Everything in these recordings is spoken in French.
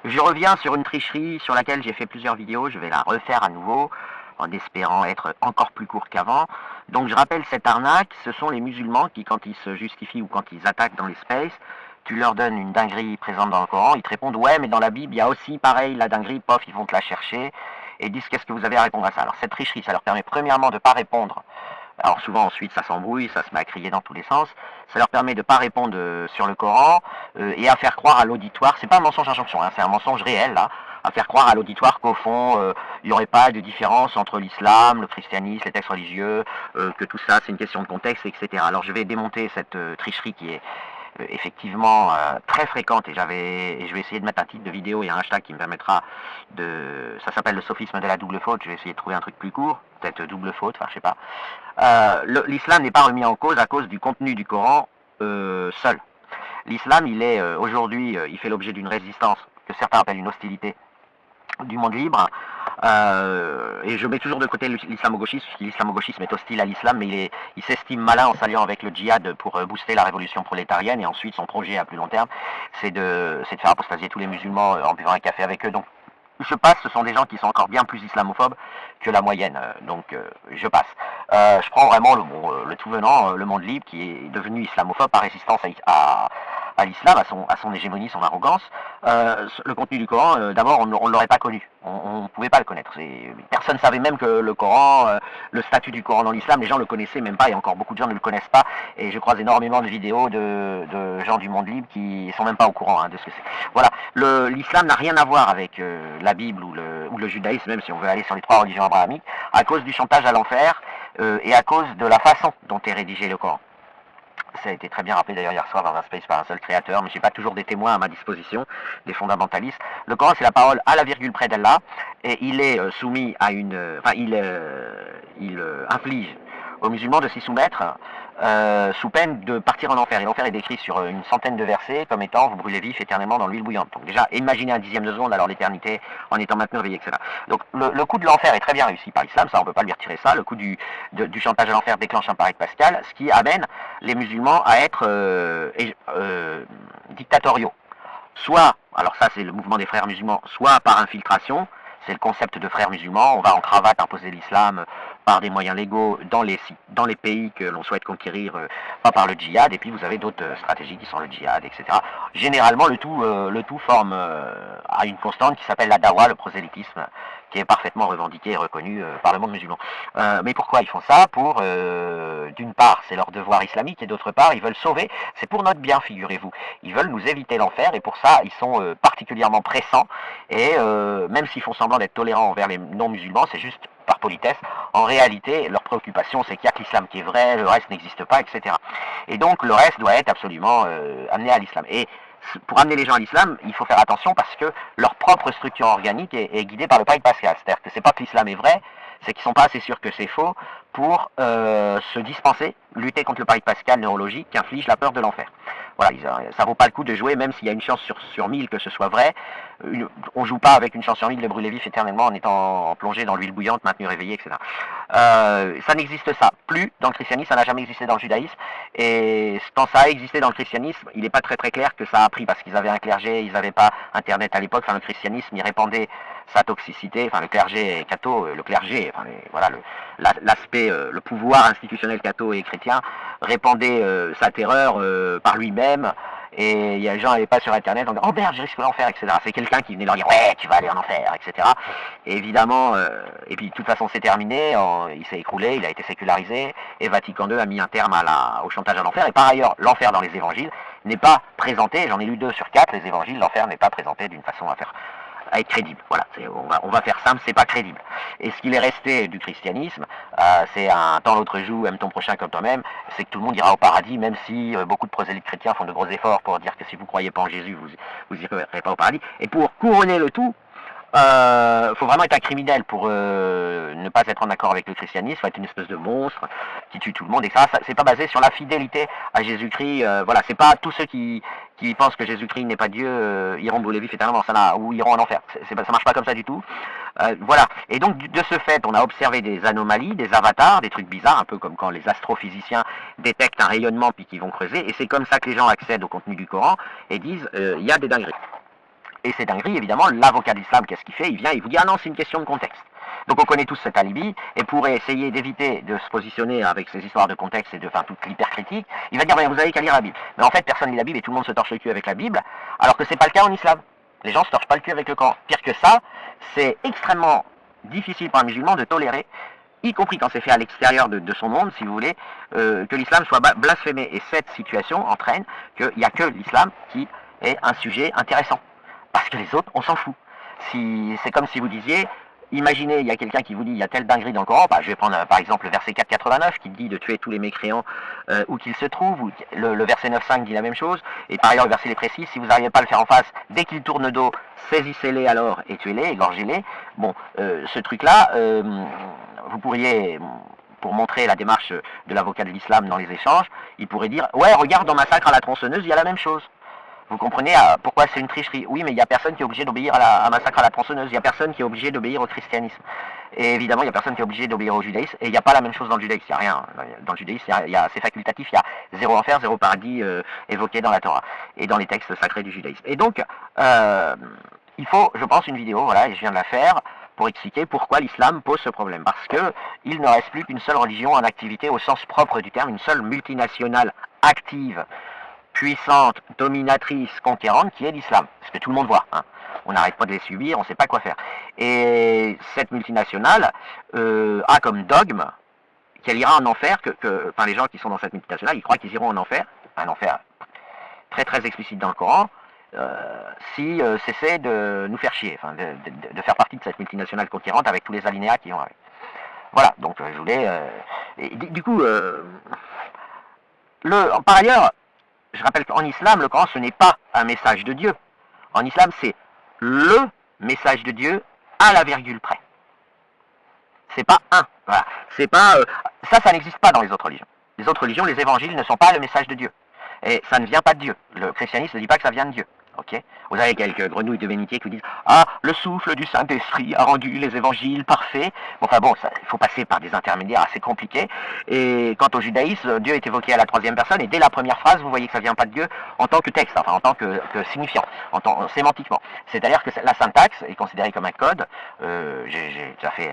Je reviens sur une tricherie sur laquelle j'ai fait plusieurs vidéos, je vais la refaire à nouveau, en espérant être encore plus court qu'avant. Donc je rappelle cette arnaque, ce sont les musulmans qui, quand ils se justifient ou quand ils attaquent dans les spaces, tu leur donnes une dinguerie présente dans le Coran, ils te répondent ouais mais dans la Bible il y a aussi pareil la dinguerie, pof, ils vont te la chercher et disent qu'est-ce que vous avez à répondre à ça. Alors cette tricherie, ça leur permet premièrement de ne pas répondre. Alors souvent ensuite ça s'embrouille, ça se met à crier dans tous les sens. Ça leur permet de ne pas répondre sur le Coran et à faire croire à l'auditoire, c'est pas un mensonge injonction, hein, c'est un mensonge réel là, à faire croire à l'auditoire qu'au fond il n'y aurait pas de différence entre l'islam, le christianisme, les textes religieux, que tout ça c'est une question de contexte, etc. Alors je vais démonter cette tricherie qui est effectivement très fréquente et je vais essayer de mettre un titre de vidéo et un hashtag qui me permettra de... Ça s'appelle le sophisme de la double faute, je vais essayer de trouver un truc plus court, peut-être double faute, enfin je sais pas. L'islam n'est pas remis en cause à cause du contenu du Coran seul. L'islam, il est aujourd'hui, il fait l'objet d'une résistance que certains appellent une hostilité du monde libre. Et je mets toujours de côté l'islamo-gauchisme, parce que l'islamo-gauchisme est hostile à l'islam, mais il s'estime malin en s'alliant avec le djihad pour booster la révolution prolétarienne, et ensuite son projet à plus long terme, c'est de faire apostasier tous les musulmans en buvant un café avec eux. Donc je passe, ce sont des gens qui sont encore bien plus islamophobes que la moyenne, donc je passe. Je prends vraiment le tout venant, le monde libre, qui est devenu islamophobe par résistance à l'islam, à son hégémonie, son arrogance. Le contenu du Coran, d'abord, on ne l'aurait pas connu. On ne pouvait pas le connaître. Personne ne savait même que le Coran, le statut du Coran dans l'islam, les gens ne le connaissaient même pas, et encore beaucoup de gens ne le connaissent pas. Et je croise énormément de vidéos de gens du monde libre qui sont même pas au courant de ce que c'est. Voilà, l'islam n'a rien à voir avec la Bible ou le judaïsme, même si on veut aller sur les trois religions abrahamiques, à cause du chantage à l'enfer et à cause de la façon dont est rédigé le Coran. Ça a été très bien rappelé d'ailleurs hier soir dans un space par un seul créateur, mais j'ai pas toujours des témoins à ma disposition, des fondamentalistes. Le Coran, c'est la parole à la virgule près d'Allah, et il est soumis à une... Enfin, il inflige aux musulmans de s'y soumettre sous peine de partir en enfer. Et l'enfer est décrit sur une centaine de versets comme étant vous brûlez vif éternellement dans l'huile bouillante. Donc déjà, imaginez un dixième de seconde, alors l'éternité en étant maintenu réveillé, etc. Donc le coup de l'enfer est très bien réussi par l'islam, ça on peut pas lui retirer ça. Le coup du chantage à l'enfer déclenche un pari de Pascal, ce qui amène les musulmans à être dictatoriaux. Soit, alors ça c'est le mouvement des frères musulmans, soit par infiltration, c'est le concept de frères musulmans, on va en cravate imposer l'islam par des moyens légaux dans les pays que l'on souhaite conquérir, pas par le djihad, et puis vous avez d'autres stratégies qui sont le djihad, etc. Généralement, le tout forme à une constante qui s'appelle la dawa, le prosélytisme, qui est parfaitement revendiqué et reconnu par le monde musulman. Mais pourquoi ils font ça? Pour, d'une part, c'est leur devoir islamique, et d'autre part, ils veulent sauver, c'est pour notre bien, figurez-vous. Ils veulent nous éviter l'enfer, et pour ça, ils sont particulièrement pressants, et même s'ils font semblant d'être tolérants envers les non-musulmans, c'est juste par politesse. En réalité, leur préoccupation, c'est qu'il n'y a que l'islam qui est vrai, le reste n'existe pas, etc. Et donc, le reste doit être absolument amené à l'islam. Et pour amener les gens à l'islam, il faut faire attention parce que leur propre structure organique est guidée par le pari de Pascal. C'est-à-dire que c'est pas que l'islam est vrai, c'est qu'ils sont pas assez sûrs que c'est faux pour se dispenser, lutter contre le pari de Pascal neurologique qui inflige la peur de l'enfer. Voilà, ça vaut pas le coup de jouer, même s'il y a une chance sur 1000 que ce soit vrai. On joue pas avec une chance sur 1000 de brûler vif éternellement en étant plongé dans l'huile bouillante, maintenu réveillé, etc. Ça n'existe ça. Plus dans le christianisme, ça n'a jamais existé dans le judaïsme. Et quand ça a existé dans le christianisme, il n'est pas très très clair que ça a pris parce qu'ils avaient un clergé, ils n'avaient pas internet à l'époque. Enfin, le christianisme, il répandait sa toxicité. Enfin, le clergé catho, le clergé, enfin, voilà, l'aspect, le pouvoir institutionnel catho et chrétien répandait sa terreur par lui-même. Et les gens n'allaient pas sur internet en disant oh merde, je risque l'enfer, etc. C'est quelqu'un qui venait leur dire ouais, tu vas aller en enfer, etc. Et évidemment, et puis de toute façon c'est terminé, il s'est écroulé, il a été sécularisé, et Vatican II a mis un terme au chantage à l'enfer. Et par ailleurs, l'enfer dans les évangiles n'est pas présenté, j'en ai lu 2 sur 4, les évangiles, l'enfer n'est pas présenté d'une façon à être crédible. Voilà, on va faire simple, c'est pas crédible. Et ce qu'il est resté du christianisme, c'est un temps l'autre joue, aime ton prochain comme toi-même, c'est que tout le monde ira au paradis, même si beaucoup de prosélytes chrétiens font de gros efforts pour dire que si vous croyez pas en Jésus, vous irez pas au paradis. Et pour couronner le tout, faut vraiment être un criminel pour ne pas être en accord avec le christianisme, faut être une espèce de monstre qui tue tout le monde, et ça c'est pas basé sur la fidélité à Jésus-Christ. Voilà, c'est pas tous ceux qui pensent que Jésus-Christ n'est pas Dieu iront brûler vif éternellement, ou iront en enfer. Ça marche pas comme ça du tout. Voilà. Et donc de ce fait, on a observé des anomalies, des avatars, des trucs bizarres, un peu comme quand les astrophysiciens détectent un rayonnement puis qu'ils vont creuser, et c'est comme ça que les gens accèdent au contenu du Coran et disent il y a des dingueries. Et ces dingueries, évidemment, l'avocat de l'islam, qu'est-ce qu'il fait? Il vient, il vous dit, ah non, c'est une question de contexte. Donc on connaît tous cet alibi, et pour essayer d'éviter de se positionner avec ces histoires de contexte et de faire toute l'hypercritique, il va dire, ben, vous avez qu'à lire la Bible. Mais en fait, personne lit la Bible et tout le monde se torche le cul avec la Bible, alors que c'est pas le cas en islam. Les gens se torchent pas le cul avec le Coran. Pire que ça, c'est extrêmement difficile pour un musulman de tolérer, y compris quand c'est fait à l'extérieur de son monde, si vous voulez, que l'islam soit blasphémé. Et cette situation entraîne qu'il n'y a que l'islam qui est un sujet intéressant. Parce que les autres, on s'en fout. Si, c'est comme si vous disiez, imaginez, il y a quelqu'un qui vous dit, il y a telle dinguerie dans le Coran, bah, je vais prendre par exemple le verset 4,89 qui dit de tuer tous les mécréants où qu'ils se trouvent, ou le verset 9,5 dit la même chose, et par ailleurs le verset les précise, si vous n'arrivez pas à le faire en face, dès qu'ils tournent le dos, saisissez-les alors et tuez-les, égorgez-les. Bon, ce truc-là, vous pourriez, pour montrer la démarche de l'avocat de l'islam dans les échanges, il pourrait dire, ouais, regarde, dans Massacre à la tronçonneuse, il y a la même chose. Vous comprenez pourquoi c'est une tricherie? Oui, mais il n'y a personne qui est obligé d'obéir à Massacre à la tronçonneuse, il n'y a personne qui est obligé d'obéir au christianisme. Et évidemment, il n'y a personne qui est obligé d'obéir au judaïsme, et il n'y a pas la même chose dans le judaïsme, il n'y a rien. Dans le judaïsme, c'est facultatif, il y a zéro enfer, zéro paradis évoqué dans la Torah, et dans les textes sacrés du judaïsme. Et donc, il faut, je pense, une vidéo, voilà, et je viens de la faire, pour expliquer pourquoi l'islam pose ce problème. Parce que il ne reste plus qu'une seule religion en activité au sens propre du terme, une seule multinationale active, puissante, dominatrice, conquérante, qui est l'islam. Ce que tout le monde voit. Hein. On n'arrête pas de les subir, on ne sait pas quoi faire. Et cette multinationale a comme dogme qu'elle ira en enfer, enfin les gens qui sont dans cette multinationale, ils croient qu'ils iront en enfer, un enfer très très explicite dans le Coran, si cessait de nous faire chier, enfin, de faire partie de cette multinationale conquérante avec tous les alinéas qui ont avec. Voilà, donc je voulais... du coup, par ailleurs, je rappelle qu'en islam, le Coran, ce n'est pas un message de Dieu. En islam, c'est le message de Dieu à la virgule près. C'est pas un. Voilà. C'est pas... ça n'existe pas dans les autres religions. Les autres religions, les évangiles ne sont pas le message de Dieu. Et ça ne vient pas de Dieu. Le christianisme ne dit pas que ça vient de Dieu. Okay. Vous avez quelques grenouilles de bénitier qui vous disent « Ah, le souffle du Saint-Esprit a rendu les évangiles parfaits. » Enfin bon, il faut passer par des intermédiaires assez compliqués. Et quant au judaïsme, Dieu est évoqué à la troisième personne, et dès la première phrase, vous voyez que ça ne vient pas de Dieu en tant que texte, enfin en tant que signifiant, sémantiquement. C'est-à-dire que la syntaxe est considérée comme un code. J'ai fait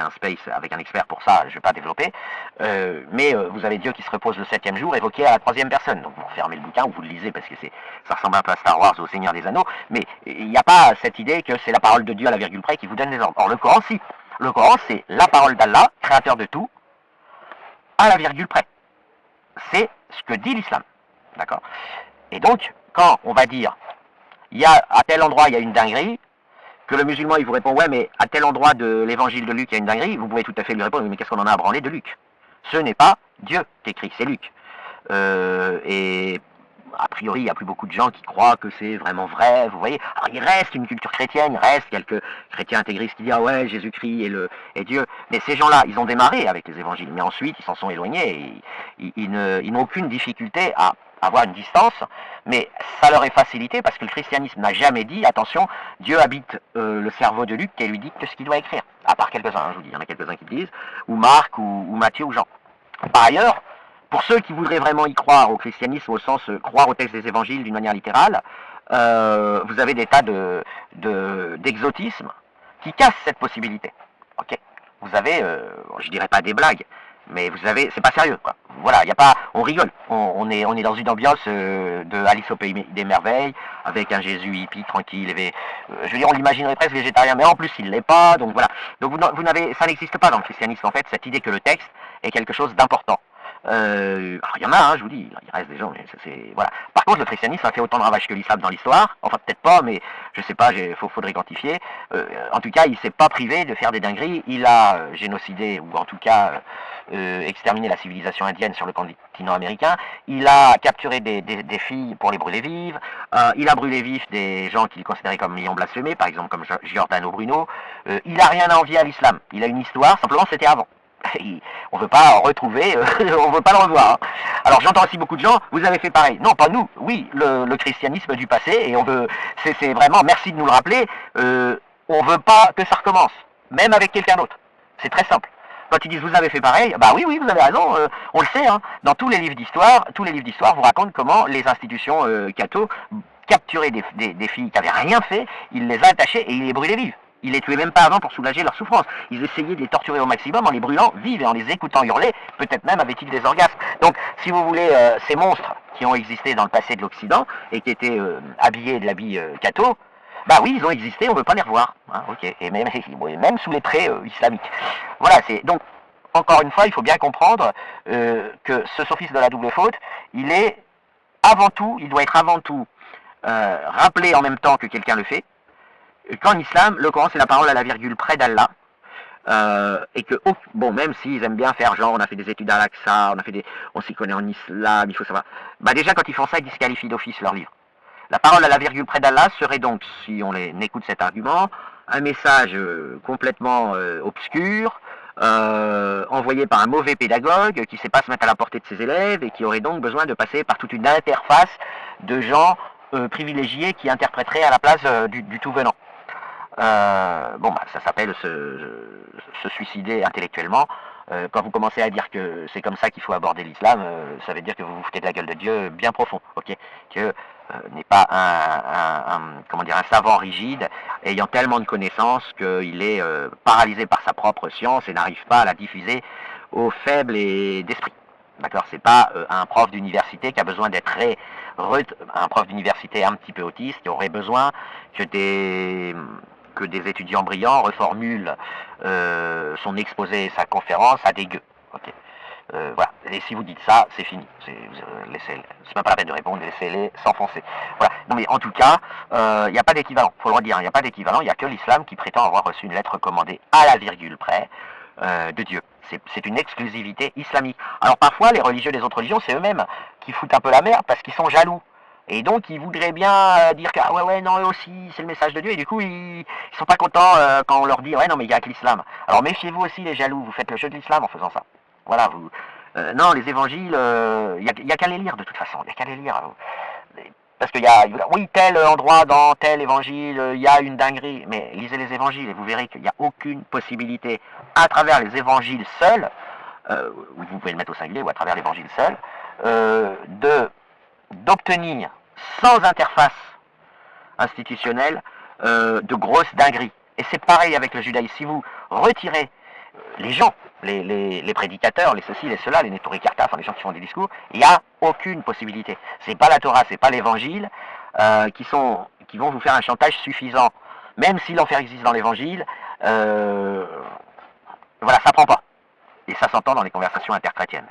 un space avec un expert pour ça, je ne vais pas développer. Mais vous avez Dieu qui se repose le 7e jour, évoqué à la troisième personne. Donc vous fermez le bouquin ou vous le lisez parce que ça ressemble un peu à Star Wars, au Seigneur des Anneaux, mais il n'y a pas cette idée que c'est la parole de Dieu à la virgule près qui vous donne des ordres. Or le Coran, si. Le Coran, c'est la parole d'Allah, créateur de tout, à la virgule près. C'est ce que dit l'islam. D'accord? Et donc, quand on va dire, à tel endroit, il y a une dinguerie, que le musulman, il vous répond, ouais, mais à tel endroit de l'évangile de Luc, il y a une dinguerie, vous pouvez tout à fait lui répondre, mais qu'est-ce qu'on en a à branler de Luc? Ce n'est pas Dieu qui écrit, c'est Luc. Et a priori, il n'y a plus beaucoup de gens qui croient que c'est vraiment vrai, vous voyez. Alors, il reste une culture chrétienne, il reste quelques chrétiens intégristes qui disent « Ah ouais, Jésus-Christ est Dieu ». Mais ces gens-là, ils ont démarré avec les évangiles, mais ensuite, ils s'en sont éloignés. Et ils n'ont aucune difficulté à avoir une distance, mais ça leur est facilité parce que le christianisme n'a jamais dit « Attention, Dieu habite le cerveau de Luc et lui dit que ce qu'il doit écrire ». À part quelques-uns, hein, je vous dis, il y en a quelques-uns qui le disent, ou Marc, ou Matthieu, ou Jean. Par ailleurs, pour ceux qui voudraient vraiment y croire au christianisme au sens croire au texte des évangiles d'une manière littérale, vous avez des tas d'exotismes qui cassent cette possibilité. Okay, vous avez, je dirais pas des blagues, mais vous avez, c'est pas sérieux, quoi. Voilà, y a pas, on rigole. On est dans une ambiance de Alice au pays des merveilles, avec un Jésus hippie tranquille. Je veux dire, on l'imaginerait presque végétarien, mais en plus il l'est pas. Donc voilà. Donc vous n'avez, ça n'existe pas dans le christianisme en fait, cette idée que le texte est quelque chose d'important. Alors il y en a, hein, je vous dis, il reste des gens, mais c'est voilà. Par contre, le christianisme a fait autant de ravages que l'islam dans l'histoire. Enfin, peut-être pas, mais je sais pas, faudrait quantifier. En tout cas, il s'est pas privé de faire des dingueries. Il a génocidé, ou en tout cas exterminé la civilisation indienne sur le continent américain. Il a capturé des filles pour les brûler vives. Il a brûlé vif des gens qu'il considérait comme ayant blasphémé, par exemple comme Giordano Bruno. Il a rien à envier à l'islam. Il a une histoire, simplement c'était avant. On ne veut pas retrouver, on ne veut pas le revoir. Hein. Alors j'entends aussi beaucoup de gens, vous avez fait pareil. Non, pas nous, oui, le christianisme du passé, et on veut, c'est vraiment, merci de nous le rappeler, on ne veut pas que ça recommence, même avec quelqu'un d'autre. C'est très simple. Quand ils disent vous avez fait pareil, bah oui, vous avez raison, on le sait, hein. Dans tous les livres d'histoire vous racontent comment les institutions catho capturait des filles qui n'avaient rien fait, il les attachait et il les brûlait vives. Ils les tuaient même pas avant pour soulager leur souffrance. Ils essayaient de les torturer au maximum en les brûlant vives et en les écoutant hurler, peut-être même avaient-ils des orgasmes. Donc, si vous voulez, ces monstres qui ont existé dans le passé de l'Occident et qui étaient habillés de l'habit catho, bah oui, ils ont existé, on ne veut pas les revoir. Hein, ok. Et même sous les traits islamiques. Voilà, c'est donc, encore une fois, il faut bien comprendre que ce sophisme de la double faute, il est avant tout, il doit être avant tout rappelé en même temps que quelqu'un le fait. Qu'en islam, le Coran c'est la parole à la virgule près d'Allah, et que, bon, même s'ils aiment bien faire genre, on a fait des études à l'Aqsa, on s'y connaît en islam, il faut savoir, bah déjà quand ils font ça, ils disqualifient d'office leur livre. La parole à la virgule près d'Allah serait donc, si on écoute cet argument, un message complètement obscur, envoyé par un mauvais pédagogue qui ne sait pas se mettre à la portée de ses élèves et qui aurait donc besoin de passer par toute une interface de gens privilégiés qui interpréteraient à la place du tout venant. Bon, bah, ça s'appelle se suicider intellectuellement. Quand vous commencez à dire que c'est comme ça qu'il faut aborder l'islam, ça veut dire que vous vous foutez de la gueule de Dieu bien profond, ok, que n'est pas comment dire, un savant rigide ayant tellement de connaissances qu'il est paralysé par sa propre science et n'arrive pas à la diffuser aux faibles et d'esprit. D'accord, c'est pas un prof d'université qui a besoin d'être un prof d'université un petit peu autiste qui aurait besoin que des étudiants brillants reformulent son exposé et sa conférence à des gueux. Okay. Voilà. Et si vous dites ça, c'est fini. C'est même pas la peine de répondre, laissez-les s'enfoncer. Voilà. Non mais en tout cas, il n'y a pas d'équivalent. Faut le redire, il n'y a pas d'équivalent. Il n'y a que l'islam qui prétend avoir reçu une lettre commandée à la virgule près de Dieu. C'est une exclusivité islamique. Alors parfois, les religieux des autres religions, c'est eux-mêmes qui foutent un peu la merde parce qu'ils sont jaloux. Et donc ils voudraient bien dire que ah ouais non eux aussi c'est le message de Dieu et du coup ils sont pas contents quand on leur dit ouais non mais il y a que l'islam. Alors méfiez-vous aussi les jaloux, vous faites le jeu de l'islam en faisant ça. Voilà, non les évangiles, il y a qu'à les lire de toute façon, il y a qu'à les lire. Parce qu'il y a oui tel endroit dans tel évangile il y a une dinguerie, mais lisez les évangiles et vous verrez qu'il n'y a aucune possibilité à travers les évangiles seuls, vous pouvez le mettre au singulier ou à travers l'évangile seul, d'obtenir sans interface institutionnelle de grosses dingueries. Et c'est pareil avec le judaïsme. Si vous retirez les gens, les prédicateurs, les ceci, les cela, les Netori Karta, enfin les gens qui font des discours, il n'y a aucune possibilité. C'est pas la Torah, c'est pas l'évangile qui vont vous faire un chantage suffisant. Même si l'enfer existe dans l'évangile, voilà, ça prend pas. Et ça s'entend dans les conversations interchrétiennes.